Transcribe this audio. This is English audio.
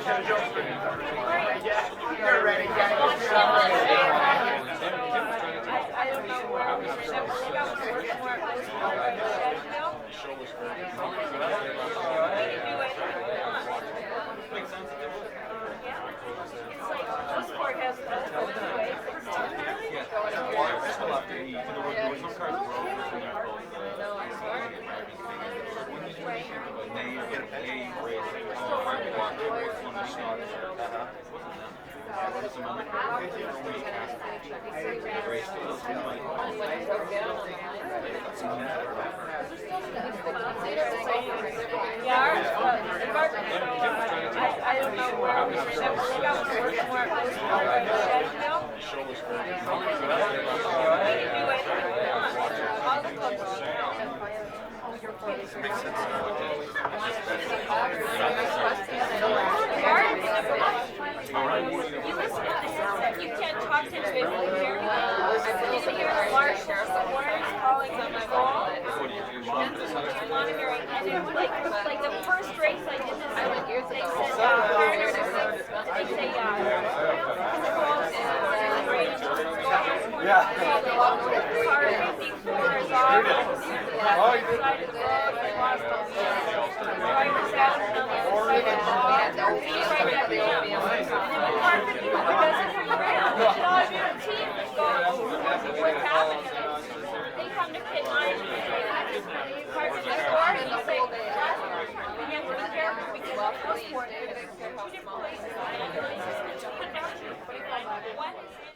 You're ready, guys. I don't know where we sport has I don't know where we you can't talk to him basically here. You can hear the large words calling on my phone. Monitoring. And then like the first race I did this years ago. They say Yeah. car 54 is off. Oh, you did? I lost all the driver's out and on the other side of the wall. And then the car 54 doesn't come around. And all of your team is going, what's happening? They come to pit line and say, car 54, and you say, and you have to be careful because of the sport. Two different places. One is